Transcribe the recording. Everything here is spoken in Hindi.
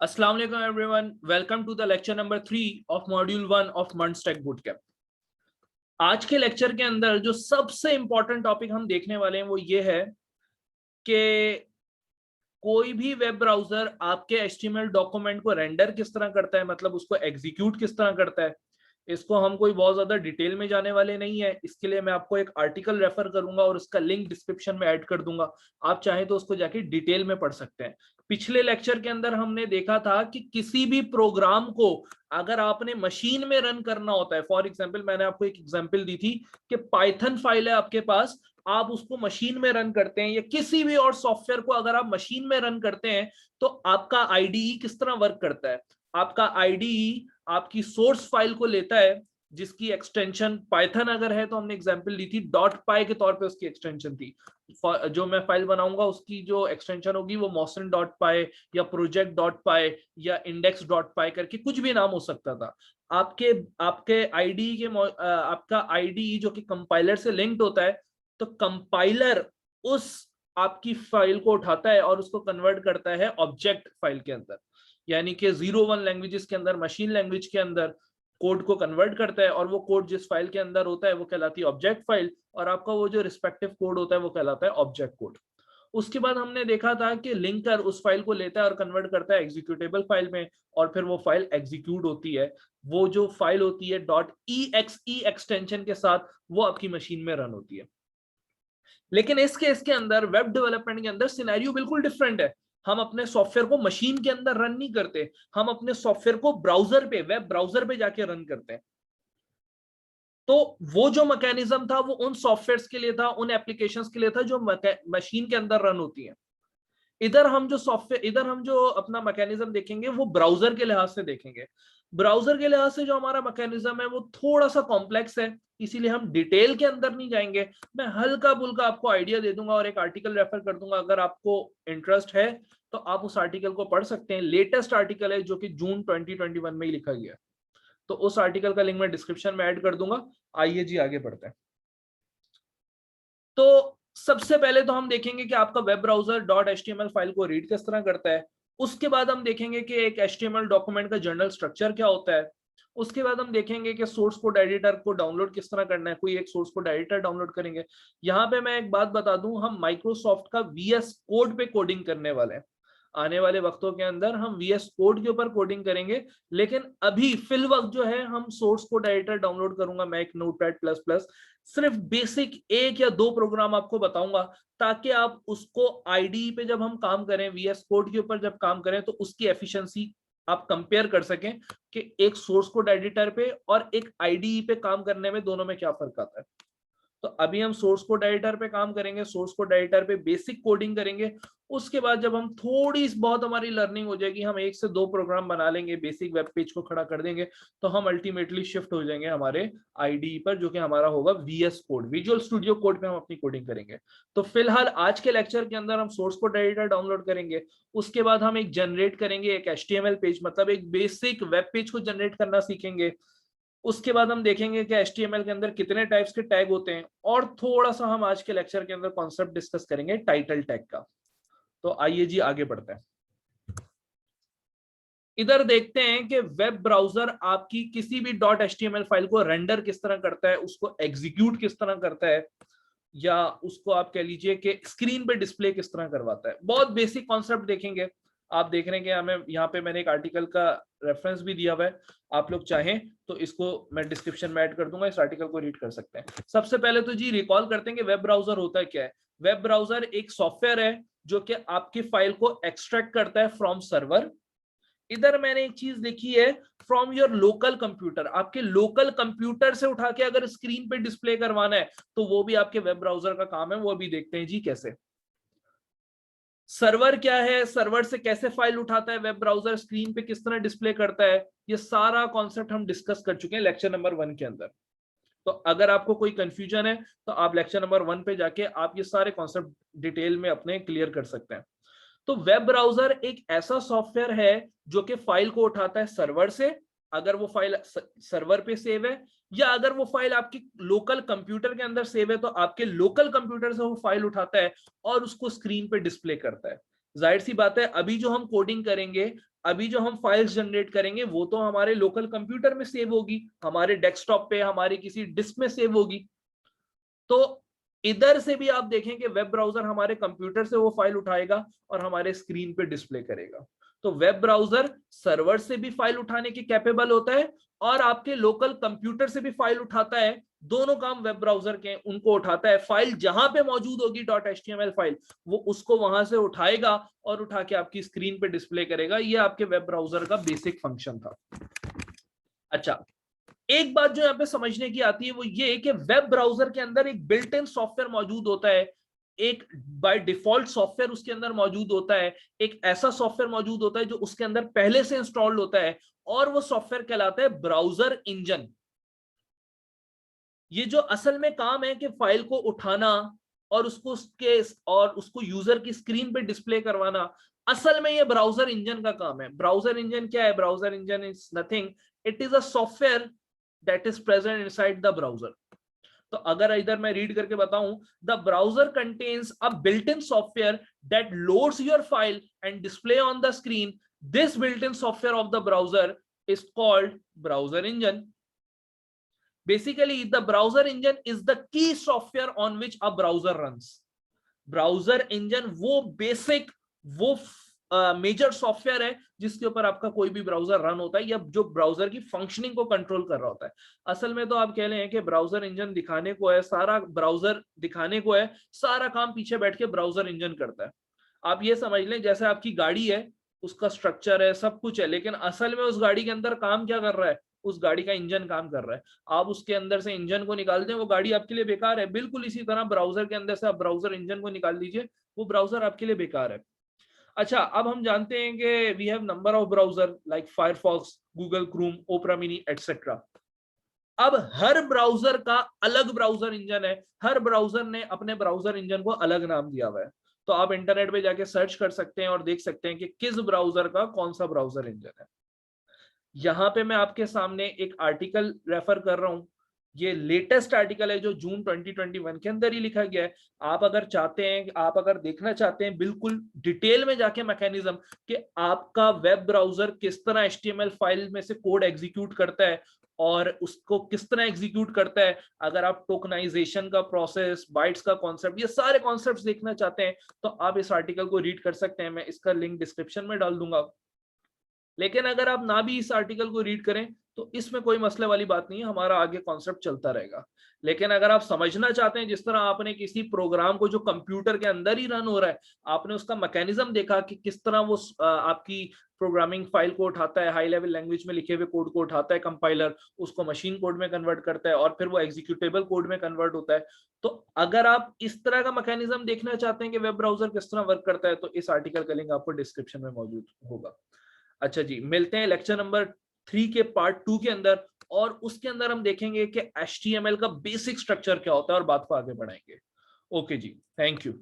Assalamu alaikum everyone. Welcome to the lecture number 3 of module 1 of Months Tech Bootcamp. आज के लेक्चर के अंदर जो सबसे इंपॉर्टेंट टॉपिक हम देखने वाले हैं वो ये है कि कोई भी वेब ब्राउजर आपके HTML डॉक्यूमेंट को रेंडर किस तरह करता है, मतलब उसको एग्जीक्यूट किस तरह करता है। इसको हम कोई बहुत ज्यादा डिटेल में जाने वाले नहीं है। इसके लिए मैं आपको एक आर्टिकल रेफर करूंगा और उसका लिंक डिस्क्रिप्शन में ऐड कर दूंगा। आप चाहें तो उसको जाके डिटेल में पढ़ सकते हैं। पिछले लेक्चर के अंदर हमने देखा था कि किसी भी प्रोग्राम को अगर आपने मशीन में रन करना होता है, फॉर एग्जांपल मैंने आपको एक एग्जांपल दी थी कि पाइथन फाइल है आपके पास, आप उसको मशीन में रन करते हैं या किसी भी और सॉफ्टवेयर को अगर आप मशीन में रन करते हैं तो आपका आईडीई किस तरह वर्क करता है। आपका आईडीई आपकी सोर्स फाइल को लेता है जिसकी एक्सटेंशन पाइथन अगर है तो हमने एग्जांपल ली थी डॉट पाई के तौर पे उसकी एक्सटेंशन थी। जो मैं फाइल बनाऊंगा उसकी जो एक्सटेंशन होगी वो मॉसन डॉट पाई या प्रोजेक्ट डॉट पाई या इंडेक्स डॉट पाई करके कुछ भी नाम हो सकता था। आपके आईडी के आपका आईडी जो कि कंपाइलर से लिंक्ड होता है, तो कंपाइलर उस आपकी फाइल को उठाता है और उसको कन्वर्ट करता है ऑब्जेक्ट फाइल के अंदर, यानी कि 01 लैंग्वेजेस के अंदर, मशीन लैंग्वेज के अंदर कोड को कन्वर्ट करता है और वो कोड जिस फाइल के अंदर होता है वो कहलाती है ऑब्जेक्ट फाइल, और आपका वो जो रिस्पेक्टिव कोड होता है वो कहलाता है ऑब्जेक्ट कोड। उसके बाद हमने देखा था कि लिंकर उस फाइल को लेता है और कन्वर्ट करता है एग्जीक्यूटेबल फाइल में, और फिर वो फाइल एग्जीक्यूट होती है। वो जो फाइल होती है .exe एक्सटेंशन के साथ वो आपकी मशीन में रन होती है। लेकिन इस केस के अंदर वेब डेवलपमेंट के अंदर सिनेरियो बिल्कुल डिफरेंट है। हम अपने सॉफ्टवेयर को मशीन के अंदर रन नहीं करते, हम अपने सॉफ्टवेयर को ब्राउजर पे, वेब ब्राउजर पे जाके रन करते हैं। तो वो जो मैकेनिज्म था वो उन सॉफ्टवेयर्स के लिए था, उन एप्लीकेशंस के लिए था जो मशीन के अंदर रन होती है। इधर हम जो अपना मैकेनिज्म देखेंगे वो ब्राउजर के लिहाज से देखेंगे। ब्राउजर के लिहाज से जो हमारा मैकेनिज्म है वो थोड़ा सा कॉम्प्लेक्स है, इसीलिए हम डिटेल के अंदर नहीं जाएंगे। मैं हल्का बुल्का आपको आइडिया दे दूंगा और एक आर्टिकल रेफर कर दूंगा। अगर आपको इंटरेस्ट है तो आप उस आर्टिकल को पढ़ सकते हैं। लेटेस्ट आर्टिकल है जो कि जून 2021 में ही लिखा गया, तो उस आर्टिकल का लिंक मैं डिस्क्रिप्शन में ऐड कर दूंगा। आइए जी आगे बढ़ते हैं। तो सबसे पहले तो हम देखेंगे कि आपका वेब ब्राउजर .html फाइल को रीड किस तरह करता है। उसके बाद हम देखेंगे कि एक HTML डॉक्यूमेंट का जनरल स्ट्रक्चर क्या होता है। उसके बाद हम देखेंगे कि सोर्स कोड एडिटर को डाउनलोड किस तरह करना है, कोई एक सोर्स कोड एडिटर डाउनलोड करेंगे। यहाँ पे मैं एक बात बता दूं, हम माइक्रोसॉफ्ट का VS कोड पे कोडिंग करने वाले हैं। आने वाले वक्तों के अंदर हम VS कोड के ऊपर कोडिंग करेंगे, लेकिन अभी फिल वक्त जो है हम सोर्स कोड एडिटर डाउनलोड करूंगा मैं, एक नोटपैड++। सिर्फ बेसिक 1 या 2 प्रोग्राम आपको बताऊंगा ताकि आप उसको आईडी पे जब हम काम करें, VS कोड के ऊपर जब काम करें, तो उसकी एफिशिएंसी आप कंपेयर कर सकें कि एक सोर्स कोड एडिटर पे और एक आईडी पे काम करने में दोनों में क्या फर्क आता है। तो अभी हम सोर्स कोड एडिटर पे काम करेंगे, सोर्स कोड एडिटर पे बेसिक कोडिंग करेंगे। उसके बाद जब हम थोड़ी बहुत हमारी लर्निंग हो जाएगी, हम 1 से 2 प्रोग्राम बना लेंगे, बेसिक वेब पेज को खड़ा कर देंगे, तो हम अल्टीमेटली शिफ्ट हो जाएंगे हमारे आईडी पर, जो कि हमारा होगा VS code, visual studio code पे हम अपनी कोडिंग करेंगे। तो फिलहाल आज के लेक्चर के अंदर हम सोर्स कोड एडिटर डाउनलोड करेंगे। उसके बाद हम एक जनरेट करेंगे एक HTML पेज, मतलब एक बेसिक वेब पेज को जनरेट करना सीखेंगे। उसके बाद हम देखेंगे कि HTML के अंदर कितने टाइप्स के टैग होते हैं, और थोड़ा सा हम आज के लेक्चर के अंदर कॉन्सेप्ट डिस्कस करेंगे टाइटल टैग का। तो आइए जी आगे बढ़ते हैं। इधर देखते हैं कि वेब ब्राउजर आपकी किसी भी .html फाइल को रेंडर किस तरह करता है, उसको एग्जीक्यूट किस तरह करता है, या उसको आप कह लीजिए कि स्क्रीन पे डिस्प्ले किस तरह करवाता है। बहुत बेसिक कॉन्सेप्ट देखेंगे। आप देख रहे हैं कि हमें यहाँ पे मैंने एक आर्टिकल का रेफरेंस भी दिया हुआ है, आप लोग चाहें तो इसको मैं डिस्क्रिप्शन में ऐड कर दूंगा, इस आर्टिकल को रीड कर सकते हैं। सबसे पहले तो जी रिकॉल करते हैं कि वेब ब्राउजर होता है क्या है। वेब ब्राउजर एक सॉफ्टवेयर है जो कि आपकी फाइल को एक्सट्रैक्ट करता है फ्रॉम सर्वर। इधर मैंने एक चीज लिखी है, फ्रॉम योर लोकल कंप्यूटर। आपके लोकल कंप्यूटर से उठा के अगर स्क्रीन पे डिस्प्ले करवाना है तो वो भी आपके वेब ब्राउजर का काम है, वो भी देखते हैं जी कैसे। सर्वर क्या है, सर्वर से कैसे फाइल उठाता है वेब ब्राउजर, स्क्रीन पे किस तरह डिस्प्ले करता है, ये सारा कॉन्सेप्ट हम डिस्कस कर चुके हैं लेक्चर नंबर 1 के अंदर। तो अगर आपको कोई कंफ्यूजन है तो आप लेक्चर नंबर 1 पे जाके आप ये सारे कॉन्सेप्ट डिटेल में अपने क्लियर कर सकते हैं। तो वेब ब्राउजर एक ऐसा सॉफ्टवेयर है जो कि फाइल को उठाता है सर्वर से, अगर वो फाइल सर्वर पे सेव है, या अगर वो फाइल आपकी लोकल कंप्यूटर के अंदर सेव है तो आपके लोकल कंप्यूटर से वो फाइल उठाता है और उसको स्क्रीन पे डिस्प्ले करता है। जाहिर सी बात है अभी जो हम कोडिंग करेंगे अभी जो हम फाइल्स जनरेट करेंगे वो तो हमारे लोकल कंप्यूटर में सेव होगी, हमारे डेस्कटॉप पे, हमारे किसी डिस्क में सेव होगी। तो इधर से भी आप देखें कि वेब ब्राउजर हमारे कंप्यूटर से वो फाइल उठाएगा और हमारे स्क्रीन पे डिस्प्ले करेगा। तो वेब ब्राउजर सर्वर से भी फाइल उठाने के कैपेबल होता है और आपके लोकल कंप्यूटर से भी फाइल उठाता है। दोनों काम वेब ब्राउजर के उनको उठाता है। फाइल जहां पे मौजूद होगी .html फाइल, वो उसको वहां से उठाएगा और उठा के आपकी स्क्रीन पे डिस्प्ले करेगा। ये आपके वेब ब्राउजर का बेसिक फंक्शन था। अच्छा, एक बात जो यहाँ पे समझने की आती है वो ये कि वेब ब्राउजर के अंदर एक बिल्ट इन सॉफ्टवेयर मौजूद होता है, एक बाय डिफॉल्ट सॉफ्टवेयर उसके अंदर मौजूद होता है, एक ऐसा सॉफ्टवेयर मौजूद होता है जो उसके अंदर पहले से इंस्टॉल्ड होता है, और वो सॉफ्टवेयर कहलाता है ब्राउजर इंजन। ये जो असल में काम है कि फाइल को उठाना और उसको यूजर की स्क्रीन पे डिस्प्ले करवाना, असल में ये ब्राउजर इंजन का काम है। ब्राउजर इंजन क्या है? Browser engine is nothing, it is a software that is present inside the browser. तो अगर इधर मैं रीड करके बताऊं, the browser contains a built-in software that loads your file and display on the screen. This built-in software of the browser is called browser engine. Basically, the browser engine is the key software on which a browser runs. Browser engine वो बेसिक, वो मेजर सॉफ्टवेयर है जिसके ऊपर आपका कोई भी ब्राउजर रन होता है या जो ब्राउजर की फंक्शनिंग को कंट्रोल कर रहा होता है। असल में तो आप कह रहे हैं कि ब्राउजर इंजन दिखाने को है, सारा ब्राउजर दिखाने को है, सारा काम पीछे बैठ के ब्राउजर इंजन करता है। आप ये समझ लें जैसे आपकी गाड़ी है, उसका स्ट्रक्चर है, सब कुछ है, लेकिन असल में उस गाड़ी के अंदर काम क्या कर रहा है? उस गाड़ी का इंजन काम कर रहा है। आप उसके अंदर से इंजन को निकाल दें, वो गाड़ी आपके लिए बेकार है। बिल्कुल इसी तरह ब्राउजर के अंदर से आप ब्राउजर इंजन को निकाल दीजिए, वो ब्राउजर आपके लिए बेकार है। अच्छा, अब हम जानते हैं कि we have number of browser like Firefox, Google Chrome, Opera Mini etcetera. अब हर ब्राउजर का अलग ब्राउजर इंजन है, हर ब्राउजर ने अपने ब्राउजर इंजन को अलग नाम दिया हुआ है। तो आप इंटरनेट पे जाके सर्च कर सकते हैं और देख सकते हैं कि किस ब्राउजर का कौन सा ब्राउजर इंजन है। यहां पे मैं आपके सामने एक आर्टिकल रेफर कर रहा हूं, ये लेटेस्ट आर्टिकल है जो जून 2021 के अंदर ही लिखा गया है। आप अगर चाहते हैं, आप अगर देखना चाहते हैं बिल्कुल डिटेल में जाके मैकेनिज्म कि आपका वेब ब्राउजर किस तरह HTML फाइल में से कोड एग्जीक्यूट करता है और उसको किस तरह एग्जीक्यूट करता है, अगर आप टोकनाइजेशन का प्रोसेस, बाइट्स का कॉन्सेप्ट, ये सारे कॉन्सेप्ट्स देखना चाहते हैं तो आप इस आर्टिकल को रीड कर सकते हैं। मैं इसका लिंक डिस्क्रिप्शन में डाल दूंगा। लेकिन अगर आप ना भी इस आर्टिकल को रीड करें तो इसमें कोई मसले वाली बात नहीं है, हमारा आगे कॉन्सेप्ट चलता रहेगा। लेकिन अगर आप समझना चाहते हैं, जिस तरह आपने किसी प्रोग्राम को जो कंप्यूटर के अंदर ही रन हो रहा है, आपने उसका मैकेनिज्म देखा कि किस तरह वो आपकी प्रोग्रामिंग फाइल को उठाता है, हाई लेवल लैंग्वेज में लिखे हुए कोड को उठाता है कंपाइलर, उसको मशीन कोड में कन्वर्ट करता है और फिर वो एग्जीक्यूटेबल कोड में कन्वर्ट होता है। तो अगर आप इस तरह का मैकेनिज्म देखना चाहते हैं कि वेब ब्राउजर किस तरह वर्क करता है, तो इस आर्टिकल का लिंक आपको डिस्क्रिप्शन में मौजूद होगा। अच्छा जी, मिलते हैं लेक्चर नंबर 3 के पार्ट 2 के अंदर, और उसके अंदर हम देखेंगे कि HTML का बेसिक स्ट्रक्चर क्या होता है और बात को आगे बढ़ाएंगे। ओके जी, थैंक यू।